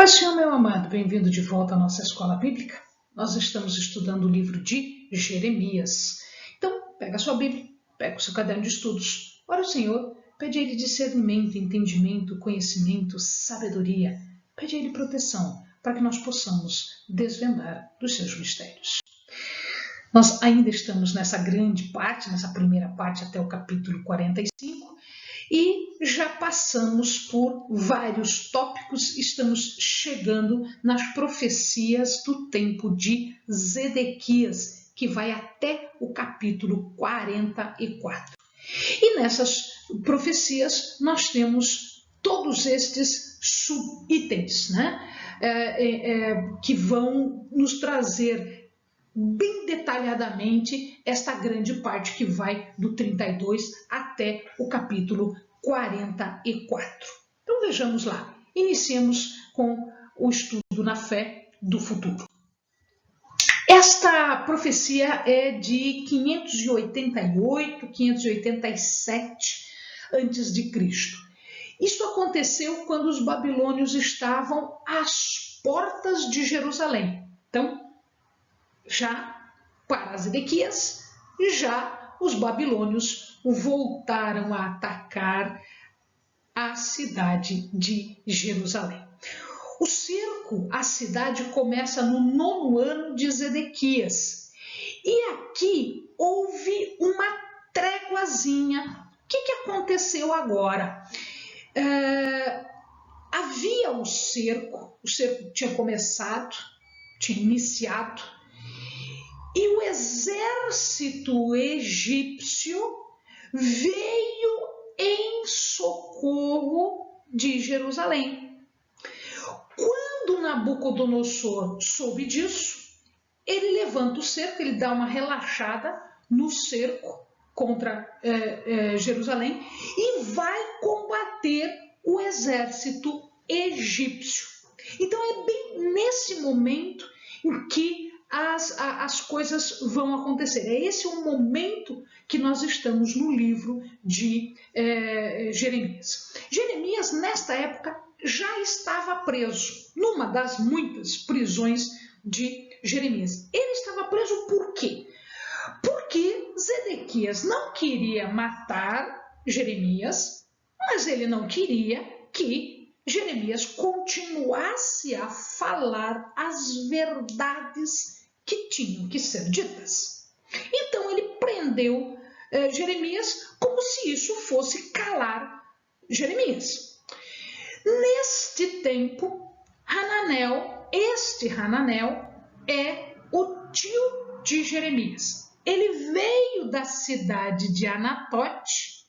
Paz do Senhor, meu amado, bem-vindo de volta à nossa escola bíblica. Nós estamos estudando o livro de Jeremias. Então, pega a sua Bíblia, pega o seu caderno de estudos. Ora ao Senhor, pede a Ele discernimento, entendimento, conhecimento, sabedoria. Pede a Ele proteção, para que nós possamos desvendar dos seus mistérios. Nós ainda estamos nessa grande parte, nessa primeira parte até o capítulo 45, e já passamos por vários tópicos, estamos chegando nas profecias do tempo de Zedequias, que vai até o capítulo 44. E nessas profecias nós temos todos estes subitens, que vão nos trazer bem detalhadamente esta grande parte que vai do 32 até o capítulo 44. Então vejamos lá, iniciemos com o estudo na fé do futuro. Esta profecia é de 588, 587 a.C. Isso aconteceu quando os babilônios estavam às portas de Jerusalém. Então, já para Zedequias, já os babilônios voltaram a atacar a cidade de Jerusalém. O cerco à cidade começa no 9º ano de Zedequias. E aqui houve uma tréguazinha. O que aconteceu agora? Havia o cerco tinha começado, tinha iniciado, e o exército egípcio veio em socorro de Jerusalém. Quando Nabucodonosor soube disso, ele levanta o cerco, ele dá uma relaxada no cerco contra Jerusalém e vai combater o exército egípcio. Então é bem nesse momento em que as coisas vão acontecer. É esse o momento que nós estamos no livro de Jeremias. Jeremias, nesta época, já estava preso, numa das muitas prisões de Jeremias. Ele estava preso por quê? Porque Zedequias não queria matar Jeremias, mas ele não queria que Jeremias continuasse a falar as verdades que tinham que ser ditas. Então ele prendeu Jeremias como se isso fosse calar Jeremias. Neste tempo, Hananel é o tio de Jeremias. Ele veio da cidade de Anatote.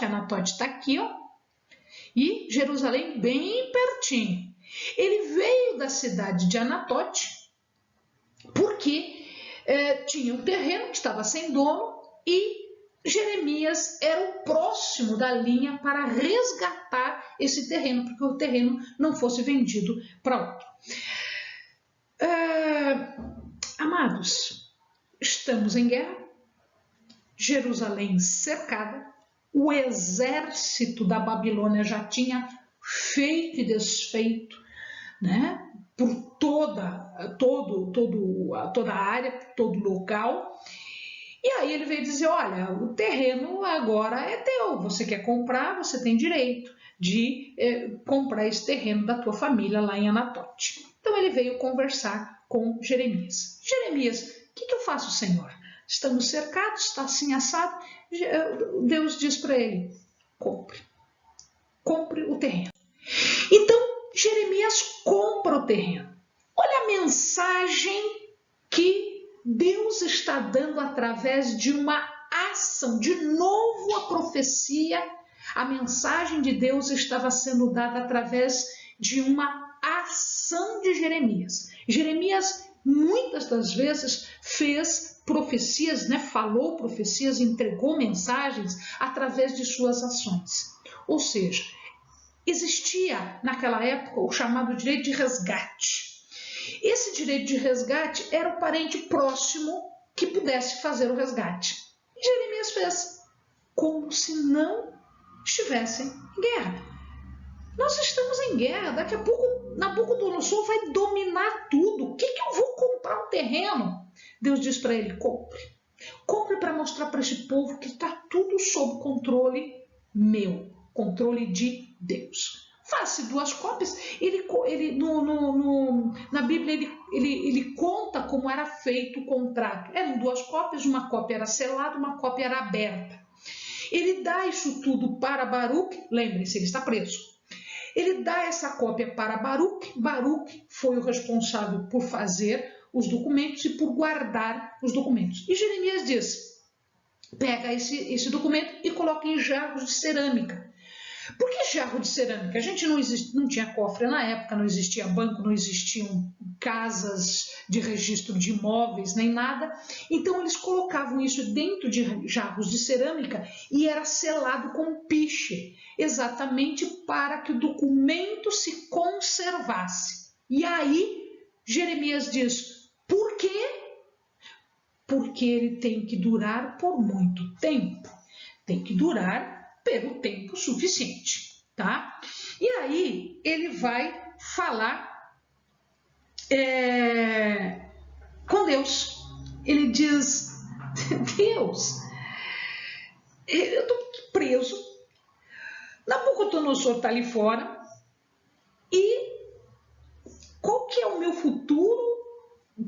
Anatote está aqui, ó, e Jerusalém bem pertinho. Ele veio da cidade de Anatote porque tinha um terreno que estava sem dono e Jeremias era o próximo da linha para resgatar esse terreno, porque o terreno não fosse vendido para outro. Amados, estamos em guerra, Jerusalém cercada, o exército da Babilônia já tinha feito e desfeito, por toda a área, todo o local. E aí ele veio dizer, olha, o terreno agora é teu, você quer comprar, você tem direito de comprar esse terreno da tua família lá em Anatote. Então ele veio conversar com Jeremias. Jeremias, o que eu faço, Senhor? Estamos cercados, está assim assado. Deus diz para ele, compre o terreno. Então Jeremias compra o terreno. Olha a mensagem que Deus está dando através de uma ação. De novo a profecia, a mensagem de Deus estava sendo dada através de uma ação de Jeremias. Jeremias muitas das vezes fez profecias, falou profecias, entregou mensagens através de suas ações. Ou seja, existia naquela época o chamado direito de resgate. Esse direito de resgate era o parente próximo que pudesse fazer o resgate. E Jeremias fez como se não estivessem em guerra. Nós em guerra, daqui a pouco Nabucodonosor vai dominar tudo. O que eu vou comprar um terreno? Deus diz para ele, compre. Compre para mostrar para esse povo que está tudo sob controle meu, controle de Deus. Faça 2 cópias. Na Bíblia ele conta como era feito o contrato. Eram 2 cópias, uma cópia era selada, uma cópia era aberta. Ele dá isso tudo para Baruque, lembrem-se, ele está preso. Ele dá essa cópia para Baruque. Baruque foi o responsável por fazer os documentos e por guardar os documentos. E Jeremias diz, pega esse documento e coloca em jarros de cerâmica. Por que jarro de cerâmica? A gente não tinha cofre na época, não existia banco, não existiam casas de registro de imóveis, nem nada. Então eles colocavam isso dentro de jarros de cerâmica e era selado com piche, exatamente para que o documento se conservasse. E aí Jeremias diz, por quê? Porque ele tem que durar por muito tempo. Tem que durar pelo tempo suficiente, tá? E aí ele vai falar com Deus. Ele diz, Deus, eu estou preso, Nabucodonosor está ali fora, e qual que é o meu futuro?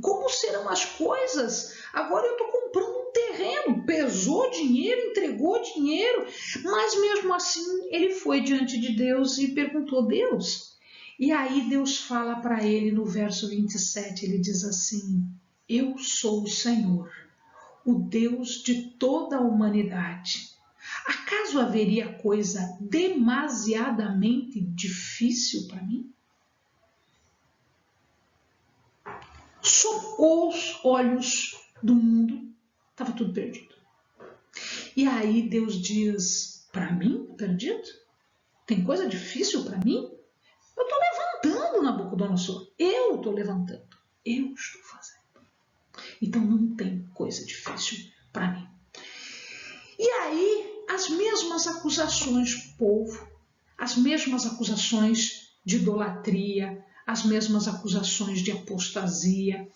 Como serão as coisas? Agora eu estou comprando um terreno, pesou dinheiro, entregou dinheiro, mas mesmo assim ele foi diante de Deus e perguntou, Deus. E aí Deus fala para ele no verso 27, ele diz assim, eu sou o Senhor, o Deus de toda a humanidade. Acaso haveria coisa demasiadamente difícil para mim? Sob os olhos do mundo, estava tudo perdido. E aí Deus diz, para mim, perdido? Tem coisa difícil para mim? Eu estou levantando, Nabucodonosor. Eu estou levantando. Eu estou fazendo. Então não tem coisa difícil para mim. E aí, as mesmas acusações do povo, as mesmas acusações de idolatria, as mesmas acusações de apostasia.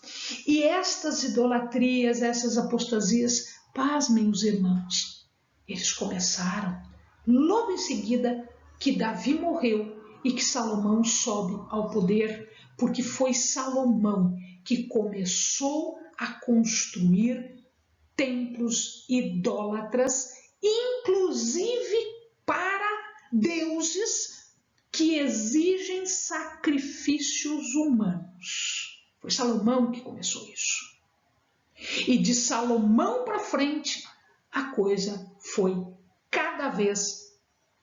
E estas idolatrias, essas apostasias, pasmem os irmãos, eles começaram logo em seguida que Davi morreu e que Salomão sobe ao poder, porque foi Salomão que começou a construir templos idólatras, inclusive para deuses que exigem sacrifícios humanos. Foi Salomão que começou isso. E de Salomão para frente, a coisa foi cada vez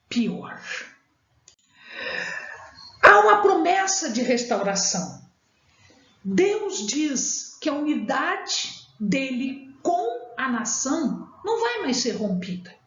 pior. Há uma promessa de restauração. Deus diz que a unidade dele com a nação não vai mais ser rompida.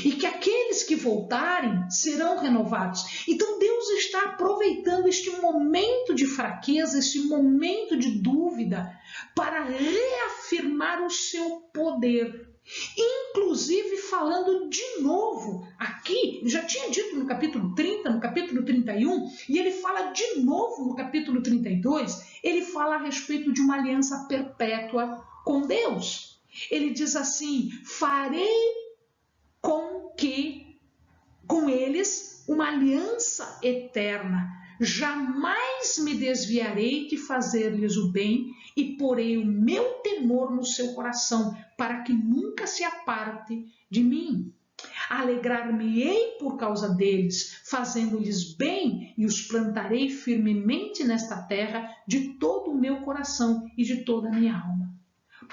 E que aqueles que voltarem serão renovados. Então Deus está aproveitando este momento de fraqueza, este momento de dúvida, para reafirmar o seu poder. Inclusive falando de novo, aqui, já tinha dito no capítulo 30, no capítulo 31, e ele fala de novo no capítulo 32, ele fala a respeito de uma aliança perpétua com Deus. Ele diz assim, farei com eles uma aliança eterna. Jamais me desviarei de fazer-lhes o bem e porei o meu temor no seu coração, para que nunca se aparte de mim. Alegrar-me-ei por causa deles, fazendo-lhes bem, e os plantarei firmemente nesta terra de todo o meu coração e de toda a minha alma.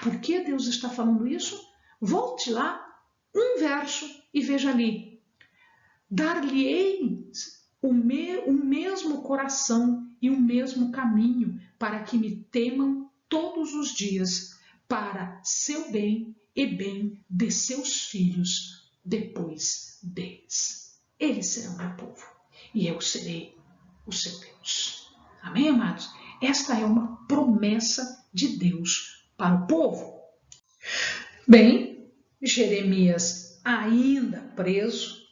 Por que Deus está falando isso? Volte lá um verso e veja ali. Dar-lhe-ei o mesmo coração e o mesmo caminho, para que me temam todos os dias, para seu bem e bem de seus filhos depois deles. Eles serão meu povo e eu serei o seu Deus. Amém, amados? Esta é uma promessa de Deus para o povo. Bem, Jeremias, ainda preso,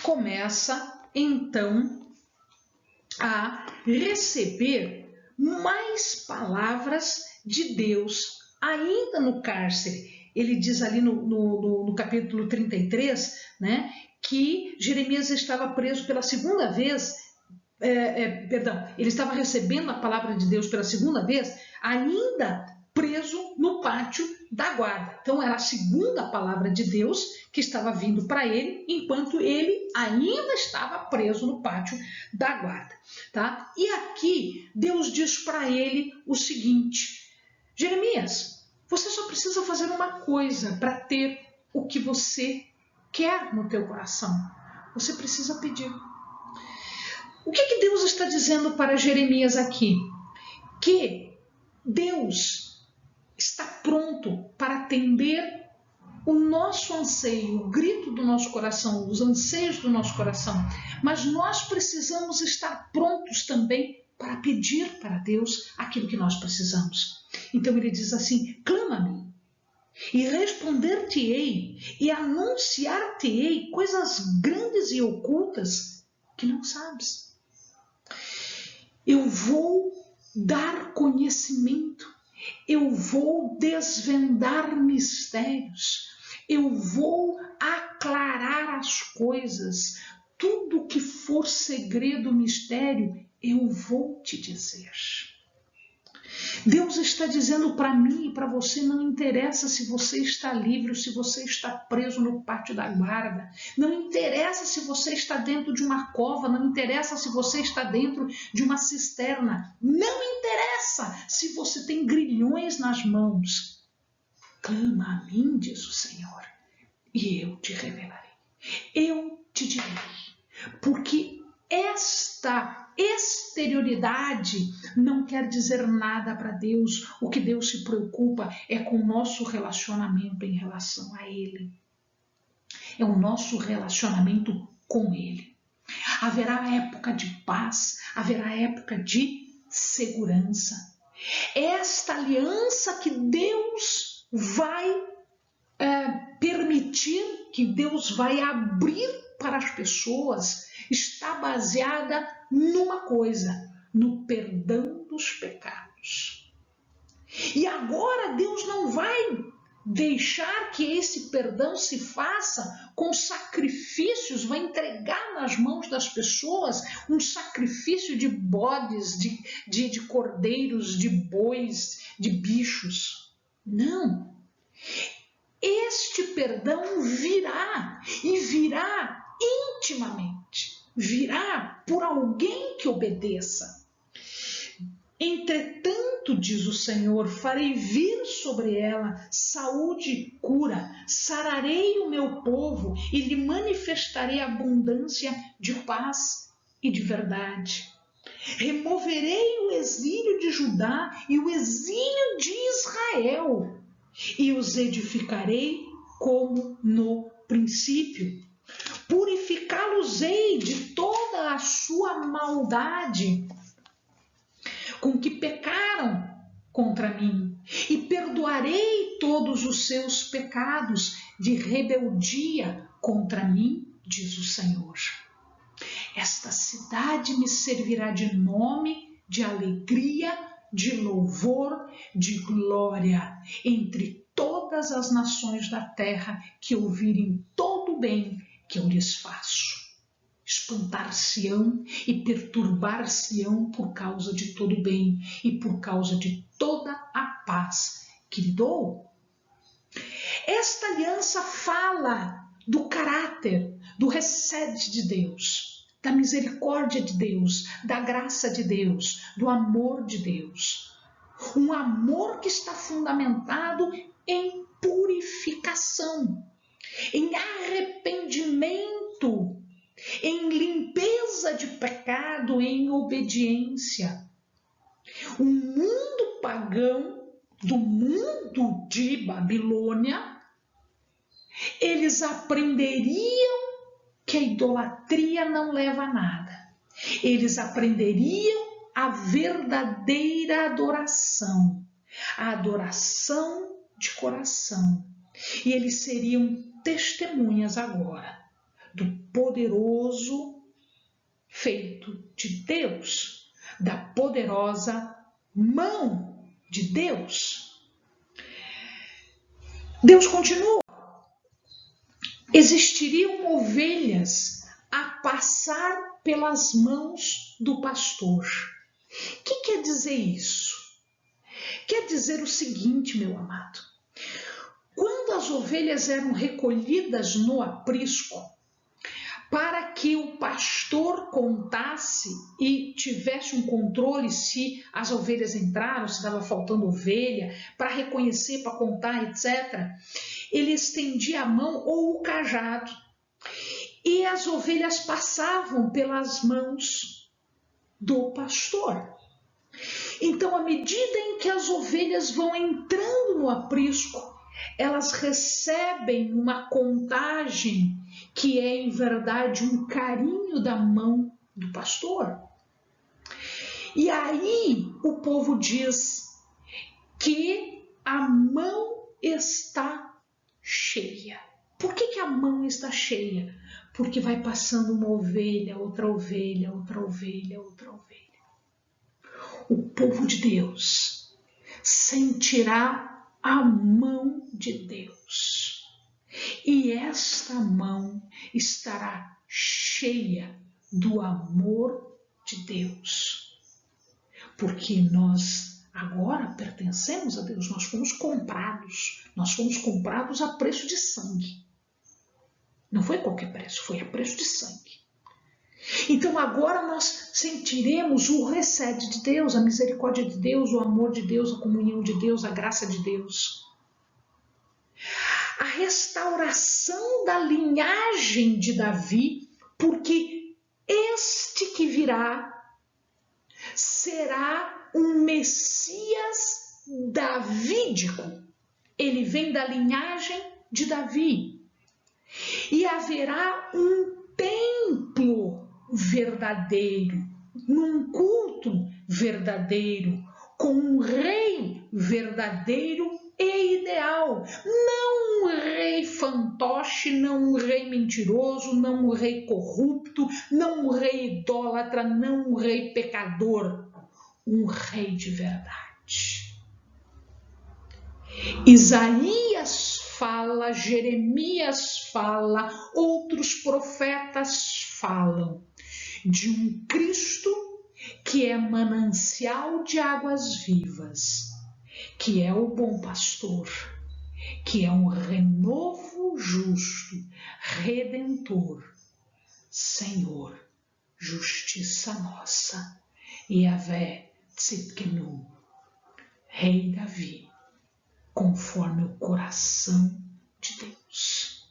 começa então a receber mais palavras de Deus, ainda no cárcere. Ele diz ali no capítulo 33, né, que Jeremias estava preso pela segunda vez, ele estava recebendo a palavra de Deus pela segunda vez, ainda preso no pátio da guarda. Então era a segunda palavra de Deus que estava vindo para ele, enquanto ele ainda estava preso no pátio da guarda, tá? E aqui Deus diz para ele o seguinte: Jeremias, você só precisa fazer uma coisa para ter o que você quer no teu coração. Você precisa pedir. O que Deus está dizendo para Jeremias aqui? Que Deus está pronto para atender o nosso anseio, o grito do nosso coração, os anseios do nosso coração. Mas nós precisamos estar prontos também para pedir para Deus aquilo que nós precisamos. Então ele diz assim: clama-me e responder-te-ei e anunciar-te-ei coisas grandes e ocultas que não sabes. Eu vou dar conhecimento, eu vou desvendar mistérios, eu vou aclarar as coisas. Tudo que for segredo, mistério, eu vou te dizer. Deus está dizendo para mim e para você: não interessa se você está livre ou se você está preso no pátio da guarda, não interessa se você está dentro de uma cova, não interessa se você está dentro de uma cisterna, não interessa se você tem grilhões nas mãos. Clama a mim, diz o Senhor, e eu te revelarei, eu te direi, porque esta exterioridade não quer dizer nada para Deus. O que Deus se preocupa é com o nosso relacionamento em relação a Ele. É o nosso relacionamento com Ele. Haverá época de paz, haverá época de segurança. Esta aliança que Deus vai permitir, que Deus vai abrir para as pessoas, está baseada numa coisa: no perdão dos pecados. E agora Deus não vai deixar que esse perdão se faça com sacrifícios, vai entregar nas mãos das pessoas um sacrifício de bodes, de cordeiros, de bois, de bichos. Não. Este perdão virá, e virá intimamente, virá por alguém que obedeça. Entretanto, diz o Senhor, farei vir sobre ela saúde e cura, sararei o meu povo e lhe manifestarei abundância de paz e de verdade. Removerei o exílio de Judá e o exílio de Israel, e os edificarei como no princípio. Purificá-los-ei de toda a sua maldade com que pecaram contra mim, e perdoarei todos os seus pecados de rebeldia contra mim, diz o Senhor. Esta cidade me servirá de nome, de alegria, de louvor, de glória entre todas as nações da terra que ouvirem todo o bem que eu lhes faço. Espantar-se-ão e perturbar-se-ão por causa de todo o bem e por causa de toda a paz que lhe dou. Esta aliança fala do caráter, do hesed de Deus, da misericórdia de Deus, da graça de Deus, do amor de Deus. Um amor que está fundamentado em purificação, em arrependimento, em limpeza de pecado, em obediência. O mundo pagão, do mundo de Babilônia, eles aprenderiam que a idolatria não leva a nada. Eles aprenderiam a verdadeira adoração, a adoração de coração. E eles seriam testemunhas agora do poderoso feito de Deus, da poderosa mão de Deus. Deus continua. Existiriam ovelhas a passar pelas mãos do pastor. O que quer dizer isso? Quer dizer o seguinte, meu amado. Quando as ovelhas eram recolhidas no aprisco, para que o pastor contasse e tivesse um controle se as ovelhas entraram, se estava faltando ovelha, para reconhecer, para contar, etc., ele estendia a mão ou o cajado. E as ovelhas passavam pelas mãos do pastor. Então, à medida em que as ovelhas vão entrando no aprisco, elas recebem uma contagem que é, em verdade, um carinho da mão do pastor. E aí o povo diz que a mão está cheia. Por que a mão está cheia? Porque vai passando uma ovelha, outra ovelha, outra ovelha, outra ovelha. O povo de Deus sentirá a mão de Deus. E esta mão estará cheia do amor de Deus. Porque nós agora pertencemos a Deus, nós fomos comprados a preço de sangue. Não foi qualquer preço, foi a preço de sangue. Então agora nós sentiremos o recede de Deus, a misericórdia de Deus, o amor de Deus, a comunhão de Deus, a graça de Deus. A restauração da linhagem de Davi, porque este que virá será um Messias davídico. Ele vem da linhagem de Davi. E haverá um templo verdadeiro, num culto verdadeiro, com um rei verdadeiro e ideal. Não um rei fantoche, não um rei mentiroso, não um rei corrupto, não um rei idólatra, não um rei pecador. Um rei de verdade. Isaías fala, Jeremias fala, outros profetas falam de um Cristo que é manancial de águas vivas, que é o bom pastor, que é um renovo justo, redentor, Senhor, justiça nossa, Yahvé Tzidkenu, Rei Davi, conforme o coração de Deus.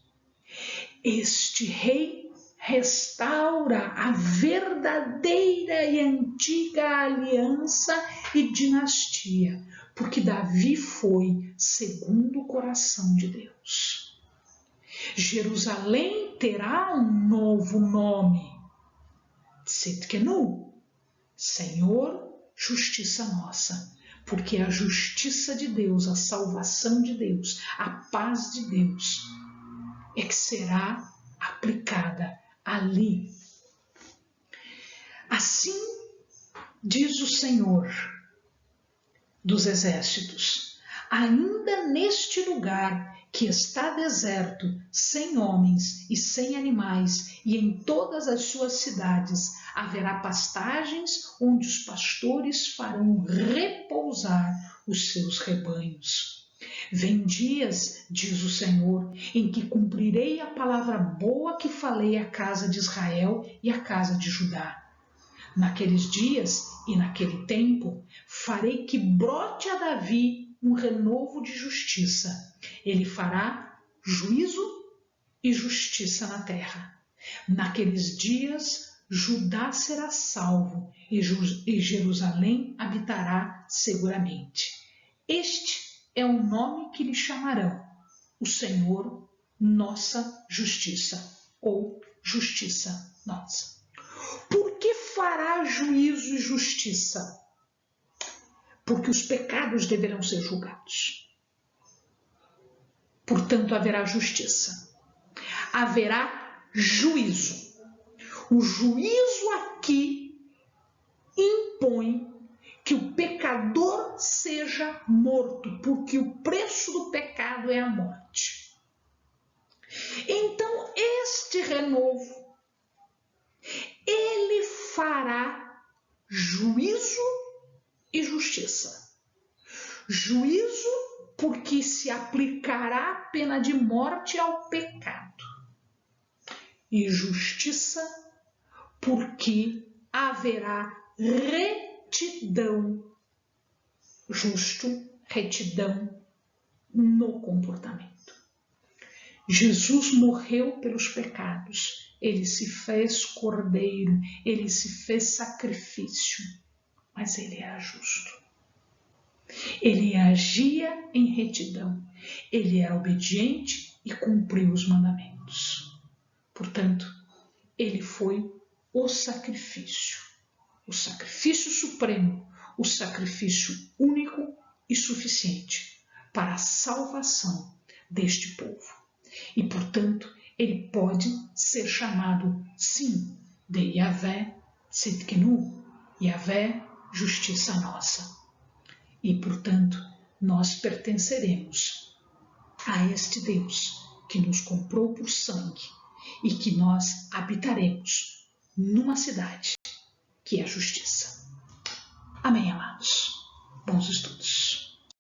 Este rei restaura a verdadeira e antiga aliança e dinastia, porque Davi foi segundo o coração de Deus. Jerusalém terá um novo nome, Tzidkenu, Senhor, justiça nossa, porque a justiça de Deus, a salvação de Deus, a paz de Deus é que será aplicada ali. Assim diz o Senhor dos exércitos, ainda neste lugar que está deserto, sem homens e sem animais, e em todas as suas cidades haverá pastagens onde os pastores farão repousar os seus rebanhos. Vem dias, diz o Senhor, em que cumprirei a palavra boa que falei à casa de Israel e à casa de Judá. Naqueles dias e naquele tempo, farei que brote a Davi um renovo de justiça. Ele fará juízo e justiça na terra. Naqueles dias, Judá será salvo e Jerusalém habitará seguramente. Este é o nome que lhe chamarão: o Senhor, nossa justiça, ou justiça nossa. Por que fará juízo e justiça? Porque os pecados deverão ser julgados. Portanto, haverá justiça. Haverá juízo. O juízo que impõe que o pecador seja morto, porque o preço do pecado é a morte. Então, este renovo, ele fará juízo e justiça. Juízo, porque se aplicará a pena de morte ao pecado. E justiça, porque haverá retidão, retidão no comportamento. Jesus morreu pelos pecados, ele se fez cordeiro, ele se fez sacrifício, mas ele era justo. Ele agia em retidão, ele era obediente e cumpriu os mandamentos. Portanto, ele foi o sacrifício supremo, o sacrifício único e suficiente para a salvação deste povo. E, portanto, ele pode ser chamado, sim, de Yahvé Tzidkenu, Yahvé, justiça nossa. E, portanto, nós pertenceremos a este Deus que nos comprou por sangue e que nós habitaremos numa cidade que é a justiça. Amém, amados. Bons estudos.